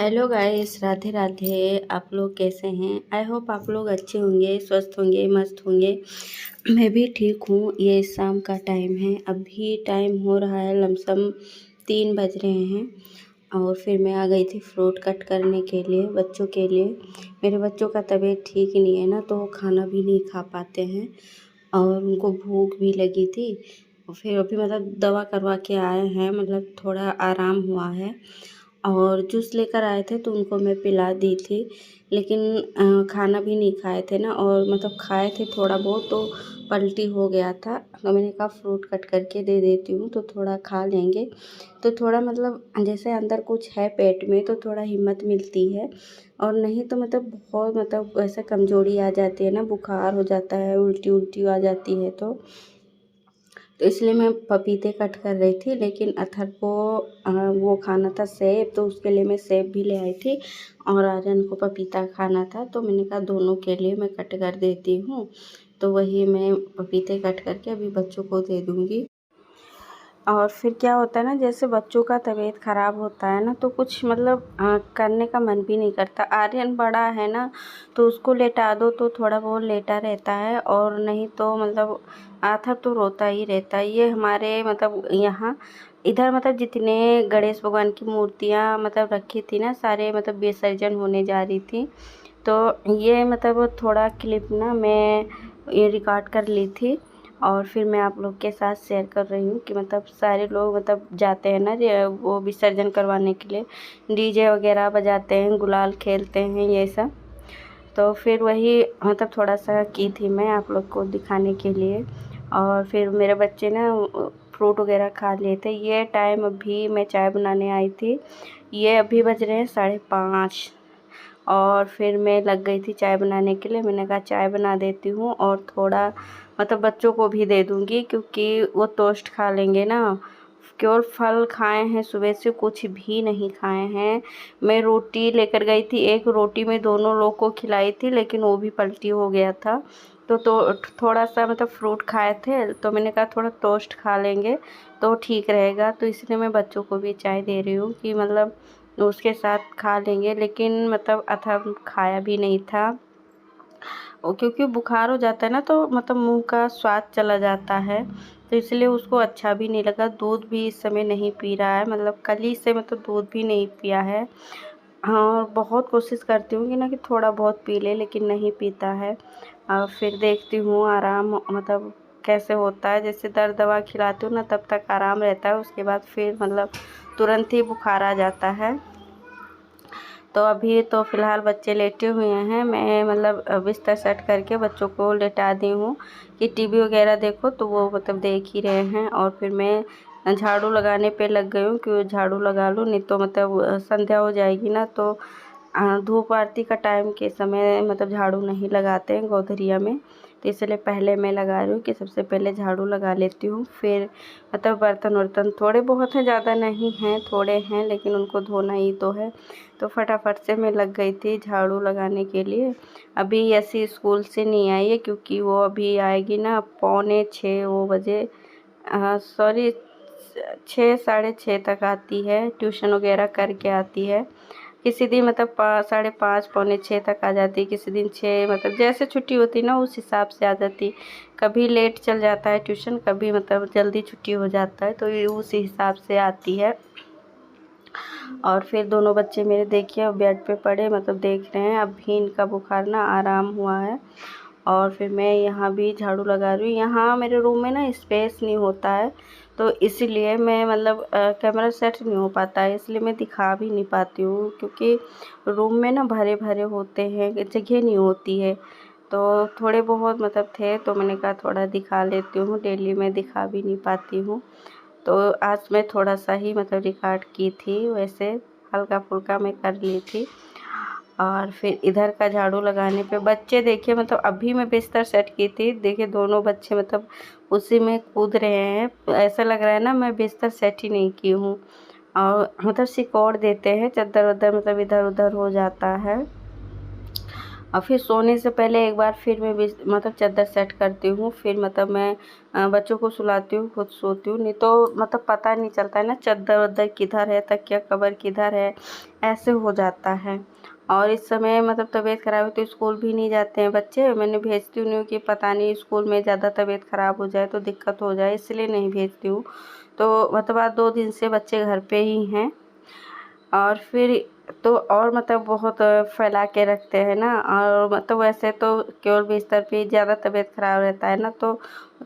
Hello guys, Radhe Radhe. आप लोग कैसे हैं? आई होप आप लोग अच्छे होंगे, स्वस्थ होंगे, मस्त होंगे। मैं भी ठीक हूँ। ये शाम का टाइम है, अभी टाइम हो रहा है लमसम 3 बज रहे हैं। और फिर मैं आ गई थी फ्रूट कट करने के लिए बच्चों के लिए। मेरे बच्चों का तबीयत ठीक ही नहीं है ना, तो वो खाना भी नहीं खा पाते हैं और उनको भूख भी लगी थी। और फिर अभी दवा करवा के आए हैं, थोड़ा आराम हुआ है। और जूस लेकर आए थे तो उनको मैं पिला दी थी, लेकिन खाना भी नहीं खाए थे ना, और खाए थे थोड़ा बहुत तो पलटी हो गया था। तो मैंने कहा फ्रूट कट करके दे देती हूँ तो थोड़ा खा लेंगे, तो थोड़ा जैसे अंदर कुछ है पेट में तो थोड़ा हिम्मत मिलती है। और नहीं तो बहुत ऐसे कमज़ोरी आ जाती है ना, बुखार हो जाता है, उल्टी उल्टी आ जाती है। तो इसलिए मैं पपीते कट कर रही थी, लेकिन अथर को वो खाना था सेब, तो उसके लिए मैं सेब भी ले आई थी। और आर्यन को पपीता खाना था, तो मैंने कहा दोनों के लिए मैं कट कर देती हूँ। तो वही मैं पपीते कट करके अभी बच्चों को दे दूँगी। और फिर क्या होता है ना, जैसे बच्चों का तबीयत ख़राब होता है ना, तो कुछ करने का मन भी नहीं करता। आर्यन बड़ा है ना, तो उसको लेटा दो तो थोड़ा बहुत लेटा रहता है, और नहीं तो आथर तो रोता ही रहता है। ये हमारे यहाँ इधर जितने गणेश भगवान की मूर्तियाँ रखी थी ना, सारे विसर्जन होने जा रही थी। तो ये थोड़ा क्लिप ना मैं ये रिकॉर्ड कर ली थी, और फिर मैं आप लोग के साथ शेयर कर रही हूँ कि सारे लोग जाते हैं ना वो विसर्जन करवाने के लिए, डीजे वगैरह बजाते हैं, गुलाल खेलते हैं, ये सब। तो फिर वही थोड़ा सा की थी मैं आप लोग को दिखाने के लिए। और फिर मेरे बच्चे ना फ्रूट वगैरह खा लिए थे। ये टाइम अभी मैं चाय बनाने आई थी, ये अभी बज रहे हैं 5:30। और फिर मैं लग गई थी चाय बनाने के लिए। मैंने कहा चाय बना देती हूँ और थोड़ा बच्चों को भी दे दूँगी, क्योंकि वो टोस्ट खा लेंगे ना। केवल फल खाए हैं, सुबह से कुछ भी नहीं खाए हैं। मैं रोटी लेकर गई थी, एक रोटी मैं दोनों लोग को खिलाई थी, लेकिन वो भी पलटी हो गया था। तो थोड़ा सा फ्रूट खाए थे, तो मैंने कहा थोड़ा टोस्ट खा लेंगे तो ठीक रहेगा। तो इसलिए मैं बच्चों को भी चाय दे रही हूँ कि उसके साथ खा लेंगे। लेकिन अथा खाया भी नहीं था, और क्योंकि बुखार हो जाता है ना, तो मुंह का स्वाद चला जाता है, तो इसलिए उसको अच्छा भी नहीं लगा। दूध भी इस समय नहीं पी रहा है, कल ही से दूध भी नहीं पिया है। हाँ, बहुत कोशिश करती हूँ कि ना कि थोड़ा बहुत पी ले, लेकिन नहीं पीता है। फिर देखती हूँ आराम कैसे होता है। जैसे दर्द दवा खिलाती हूँ ना, तब तक आराम रहता है, उसके बाद फिर तुरंत ही बुखार आ जाता है। तो अभी तो फ़िलहाल बच्चे लेटे हुए हैं। मैं बिस्तर सेट करके बच्चों को लेटा दी हूँ कि टीवी वगैरह देखो, तो वो देख ही रहे हैं। और फिर मैं झाड़ू लगाने पे लग गई हूँ कि झाड़ू लगा लूँ, नहीं तो संध्या हो जाएगी ना, तो धूप आरती का टाइम के समय झाड़ू नहीं लगाते हैं गोधरिया में। तो इसलिए पहले मैं लगा रही हूँ कि सबसे पहले झाड़ू लगा लेती हूँ, फिर बर्तन वर्तन थोड़े बहुत हैं, ज़्यादा नहीं हैं, थोड़े हैं, लेकिन उनको धोना ही तो है। तो फटाफट से मैं लग गई थी झाड़ू लगाने के लिए। अभी ऐसी स्कूल से नहीं आई है, क्योंकि वो अभी आएगी ना 5:45 वो बजे, सॉरी 6 साढ़े 6 तक आती है, ट्यूशन वगैरह करके आती है। किसी दिन 5:30 5:45 तक आ जाती, किसी दिन 6 जैसे छुट्टी होती ना उस हिसाब से आ जाती। कभी लेट चल जाता है ट्यूशन, कभी जल्दी छुट्टी हो जाता है, तो ये उस हिसाब से आती है। और फिर दोनों बच्चे मेरे देखिए बेड पे पड़े देख रहे हैं। अभी इनका बुखार ना आराम हुआ है। और फिर मैं यहाँ भी झाड़ू लगा रही हूँ। यहाँ मेरे रूम में ना स्पेस नहीं होता है, तो इसीलिए मैं कैमरा सेट नहीं हो पाता है, इसलिए मैं दिखा भी नहीं पाती हूँ, क्योंकि रूम में ना भरे भरे होते हैं, जगह नहीं होती है। तो थोड़े बहुत थे, तो मैंने कहा थोड़ा दिखा लेती हूँ, डेली मैं दिखा भी नहीं पाती हूँ। तो आज मैं थोड़ा सा ही रिकॉर्ड की थी, वैसे हल्का फुल्का मैं कर ली थी। और फिर इधर का झाड़ू लगाने पे बच्चे देखिए अभी मैं बिस्तर सेट की थी, देखिए दोनों बच्चे उसी में कूद रहे हैं। ऐसा लग रहा है ना मैं बिस्तर सेट ही नहीं की हूँ, और सिकोड़ देते हैं, चद्दर वद्दर इधर उधर हो जाता है। और फिर सोने से पहले एक बार फिर मैं मतलब चादर सेट करती हूँ, फिर मतलब मैं बच्चों को सुलाती हूँ, खुद सोती हूँ। नहीं तो मतलब पता नहीं चलता है ना चादर वादर किधर है, तकिया कवर किधर है, ऐसे हो जाता है। और इस समय मतलब तबीयत ख़राब है तो स्कूल भी नहीं जाते हैं बच्चे। मैंने भेजती नहीं हूँ कि पता नहीं स्कूल में ज़्यादा तबीयत ख़राब हो जाए तो दिक्कत हो जाए, इसलिए नहीं भेजती हूँ। तो मतलब आज 2 दिन से बच्चे घर पे ही हैं। और फिर तो और मतलब बहुत फैला के रखते हैं ना। और मतलब वैसे तो केवल बिस्तर पे ज़्यादा तबीयत ख़राब रहता है ना, तो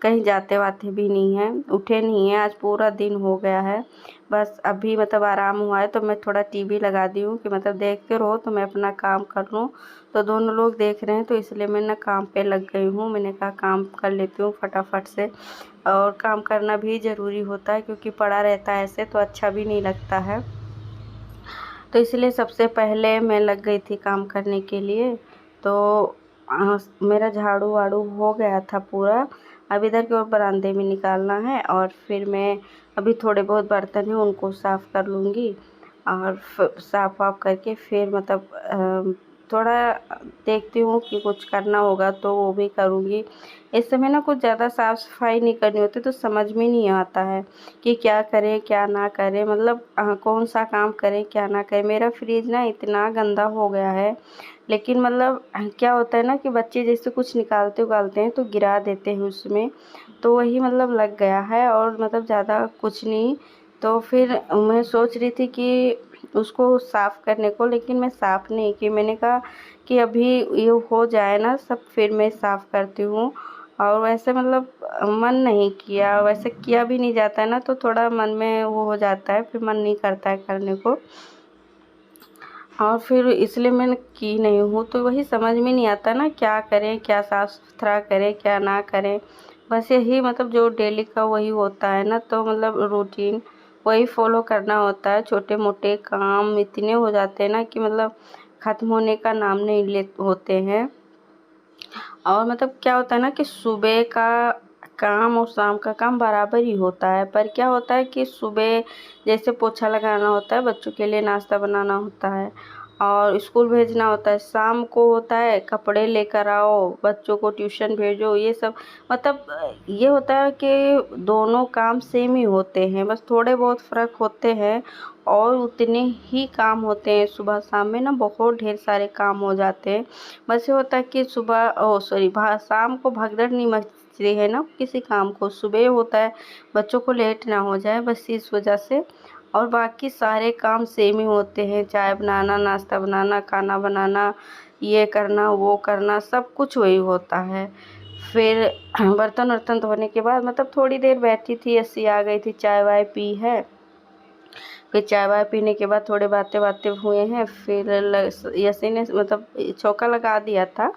कहीं जाते वाते भी नहीं हैं, उठे नहीं हैं। आज पूरा दिन हो गया है, बस अभी मतलब आराम हुआ है तो मैं थोड़ा टीवी लगा दी हूँ कि मतलब देखते रहो तो मैं अपना काम कर लूँ। तो दोनों लोग देख रहे हैं तो इसलिए मैं ना काम पे लग गई हूँ। मैंने कहा काम कर लेती हूँ फटाफट से। और काम करना भी ज़रूरी होता है क्योंकि पड़ा रहता है ऐसे तो अच्छा भी नहीं लगता है। तो इसलिए सबसे पहले मैं लग गई थी काम करने के लिए। तो मेरा झाड़ू वाड़ू हो गया था पूरा। अब इधर की ओर बरामदे में निकालना है और फिर मैं अभी थोड़े बहुत बर्तन हैं उनको साफ़ कर लूँगी। और साफ़ वाफ़ करके फिर मतलब थोड़ा देखती हूँ कि कुछ करना होगा तो वो भी करूँगी। इस समय ना कुछ ज़्यादा साफ़ सफाई नहीं करनी होती तो समझ में नहीं आता है कि क्या करें क्या ना करें, मतलब कौन सा काम करें क्या ना करें। मेरा फ्रिज ना इतना गंदा हो गया है, लेकिन मतलब क्या होता है ना कि बच्चे जैसे कुछ निकालते उगालते हैं तो गिरा देते हैं उसमें, तो वही मतलब लग गया है और मतलब ज़्यादा कुछ नहीं। तो फिर मैं सोच रही थी कि उसको साफ़ करने को, लेकिन मैं साफ़ नहीं की। मैंने कहा कि अभी ये हो जाए ना सब फिर मैं साफ़ करती हूँ। और वैसे मतलब मन नहीं किया, वैसे किया भी नहीं जाता है ना तो थोड़ा मन में वो हो जाता है, फिर मन नहीं करता है करने को। और फिर इसलिए मैं की नहीं हूँ। तो वही समझ में नहीं आता ना क्या करें, क्या साफ़ सुथरा करें क्या ना करें। बस यही मतलब जो डेली का वही होता है ना, तो मतलब रूटीन वही फॉलो करना होता है। छोटे मोटे काम इतने हो जाते हैं ना कि मतलब ख़त्म होने का नाम नहीं ले होते हैं। और मतलब क्या होता है ना कि सुबह का काम और शाम का काम बराबर ही होता है, पर क्या होता है कि सुबह जैसे पोछा लगाना होता है, बच्चों के लिए नाश्ता बनाना होता है और स्कूल भेजना होता है, शाम को होता है कपड़े लेकर आओ, बच्चों को ट्यूशन भेजो, ये सब मतलब ये होता है कि दोनों काम सेम ही होते हैं, बस थोड़े बहुत फ़र्क होते हैं और उतने ही काम होते हैं। सुबह शाम में ना बहुत ढेर सारे काम हो जाते हैं। बस ये होता है कि सुबह शाम को भगदड़ नहीं मचती है ना किसी काम को, सुबह होता है बच्चों को लेट ना हो जाए बस इस वजह से। और बाकी सारे काम सेम ही होते हैं, चाय बनाना, नाश्ता बनाना, खाना बनाना, ये करना वो करना, सब कुछ वही होता है। फिर बर्तन वर्तन धोने के बाद मतलब थोड़ी देर बैठी थी, अस्सी आ गई थी, चाय वाय पी है। फिर चाय वाय पीने के बाद थोड़े बातें बातें हुए हैं। फिर यसी ने मतलब चौका लगा दिया था।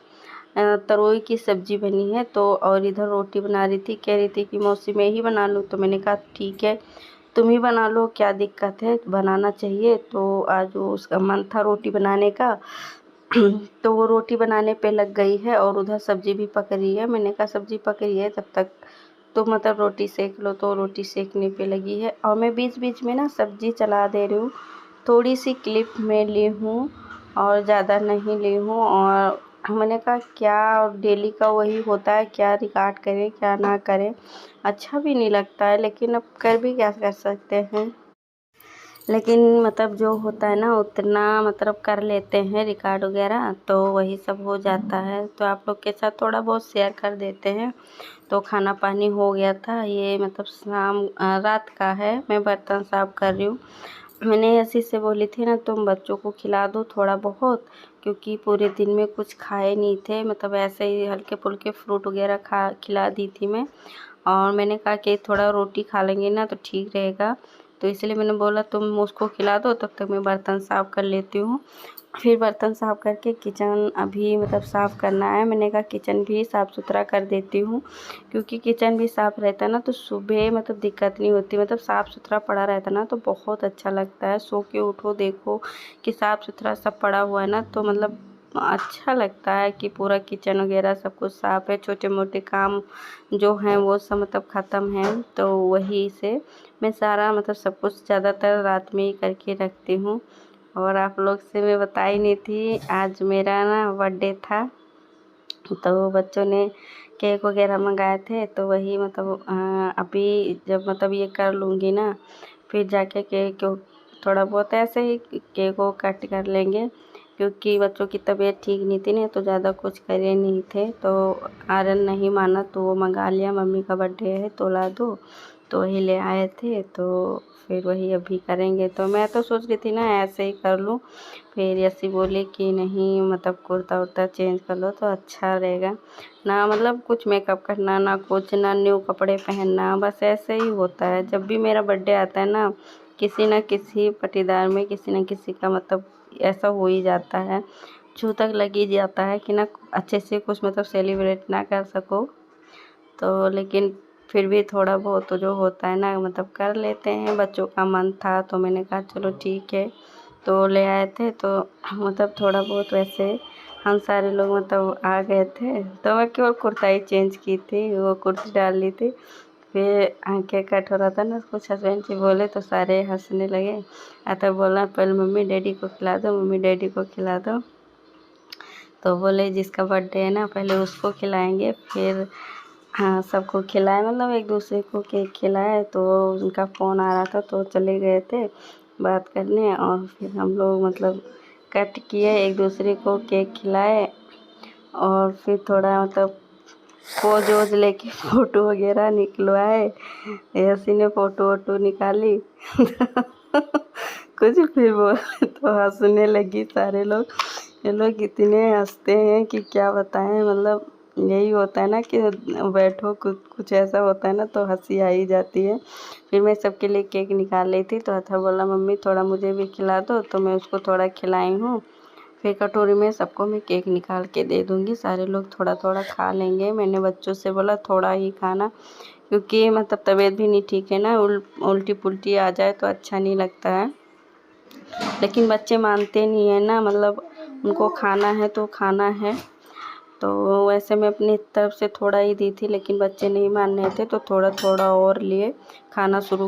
तरोई की सब्जी बनी है तो, और इधर रोटी बना रही थी, कह रही थी कि मौसी मैं ही बना लूँ, तो मैंने कहा ठीक है तुम ही बना लो, क्या दिक्कत है, बनाना चाहिए। तो आज वो उसका मन था रोटी बनाने का तो वो रोटी बनाने पे लग गई है और उधर सब्जी भी पक रही है। मैंने कहा सब्जी पक रही है तब तक तो मतलब रोटी सेक लो, तो रोटी सेकने पे लगी है। और मैं बीच बीच में ना सब्जी चला दे रही हूँ, थोड़ी सी क्लिप में ली हूँ और ज़्यादा नहीं ली हूँ। और मैंने कहा क्या डेली का वही होता है, क्या रिकॉर्ड करें क्या ना करें, अच्छा भी नहीं लगता है, लेकिन अब कर भी क्या कर सकते हैं। लेकिन मतलब जो होता है ना उतना मतलब कर लेते हैं रिकॉर्ड वगैरह, तो वही सब हो जाता है, तो आप लोग के साथ थोड़ा बहुत शेयर कर देते हैं। तो खाना पानी हो गया था, ये मतलब रात का है, मैं बर्तन साफ़ कर रही हूँ। मैंने ऐसी से बोली थी ना तुम बच्चों को खिला दो थोड़ा बहुत, क्योंकि पूरे दिन में कुछ खाए नहीं थे, मतलब ऐसे ही हल्के फुल्के फ्रूट वगैरह खिला दी थी मैं। और मैंने कहा कि थोड़ा रोटी खा लेंगे ना तो ठीक रहेगा, तो इसलिए मैंने बोला तुम उसको खिला दो, तब तक मैं बर्तन साफ़ कर लेती हूँ। फिर बर्तन साफ़ करके किचन अभी मतलब साफ़ करना है। मैंने कहा किचन भी साफ़ सुथरा कर देती हूँ, क्योंकि किचन भी साफ़ रहता है ना तो सुबह मतलब दिक्कत नहीं होती, मतलब साफ़ सुथरा पड़ा रहता है ना तो बहुत अच्छा लगता है। सो के उठो देखो कि साफ़ सुथरा सब पड़ा हुआ है ना, तो मतलब अच्छा लगता है कि पूरा किचन वगैरह सब कुछ साफ़ है। छोटे मोटे काम जो हैं वो सब मतलब ख़त्म हैं, तो वही से मैं सारा मतलब सब कुछ ज़्यादातर रात में ही करके रखती हूँ। और आप लोग से मैं बताई नहीं थी, आज मेरा ना बर्थडे था, तो बच्चों ने केक वगैरह मंगाए थे, तो वही मतलब अभी जब मतलब ये कर लूँगी ना, फिर जाके केक थोड़ा बहुत ऐसे ही केक को कट कर लेंगे, क्योंकि बच्चों की तबीयत ठीक नहीं थी ना, तो ज़्यादा कुछ करे नहीं थे। तो आर्यन नहीं माना तो वो मंगा लिया, मम्मी का बर्थडे है तो ला दो, तो वही ले आए थे, तो फिर वही अभी करेंगे। तो मैं तो सोच रही थी ना ऐसे ही कर लूँ, फिर यसी बोली कि नहीं मतलब कुर्ता उर्ता चेंज कर लो तो अच्छा रहेगा ना, मतलब कुछ मेकअप करना ना, कुछ ना न्यू कपड़े पहनना, बस ऐसे ही होता है। जब भी मेरा बर्थडे आता है ना, किसी न किसी पटीदार में किसी न किसी का मतलब ऐसा हो ही जाता है, छू तक लग ही जाता है कि ना अच्छे से कुछ मतलब सेलिब्रेट ना कर सको। तो लेकिन फिर भी थोड़ा बहुत तो जो होता है ना मतलब कर लेते हैं, बच्चों का मन था तो मैंने कहा चलो ठीक है, तो ले आए थे। तो मतलब थोड़ा बहुत वैसे हम सारे लोग मतलब आ गए थे, तो मैं केवल कुर्ता ही चेंज की थी, वो कुर्ती डाल ली थी। फिर केक कट हो रहा था ना, कुछ हस्बैंड जी बोले तो सारे हंसने लगे। तो बोला पहले मम्मी डैडी को खिला दो, मम्मी डैडी को खिला दो। तो बोले जिसका बर्थडे है ना पहले उसको खिलाएंगे, फिर हाँ सबको खिलाए, मतलब एक दूसरे को केक खिलाए। तो उनका फ़ोन आ रहा था तो चले गए थे बात करने, और फिर हम लोग मतलब कट किए, एक दूसरे को केक खिलाए, और फिर थोड़ा मतलब पोज वोज लेके फ़ोटो वगैरह निकलवाए। ऐसी ने फ़ोटो वोटो निकाली कुछ फिर बोले तो हंसने लगी सारे लोग। ये लोग इतने हंसते हैं कि क्या बताएं, मतलब यही होता है ना कि बैठो कुछ कुछ ऐसा होता है ना तो हंसी आ ही जाती है। फिर मैं सबके लिए केक निकाल रही थी, तो अथा बोला मम्मी थोड़ा मुझे भी खिला दो, तो मैं उसको थोड़ा खिलाई हूँ। फिर कटोरी में सबको मैं केक निकाल के दे दूँगी, सारे लोग थोड़ा थोड़ा खा लेंगे। मैंने बच्चों से बोला थोड़ा ही खाना, क्योंकि मतलब तबीयत भी नहीं ठीक है ना, उल्टी पुल्टी आ जाए तो अच्छा नहीं लगता है। लेकिन बच्चे मानते नहीं है ना, मतलब उनको खाना है तो खाना है। तो वैसे मैं अपनी तरफ से थोड़ा ही दी थी, लेकिन बच्चे नहीं मान रहे थे तो थोड़ा थोड़ा और लिए खाना शुरू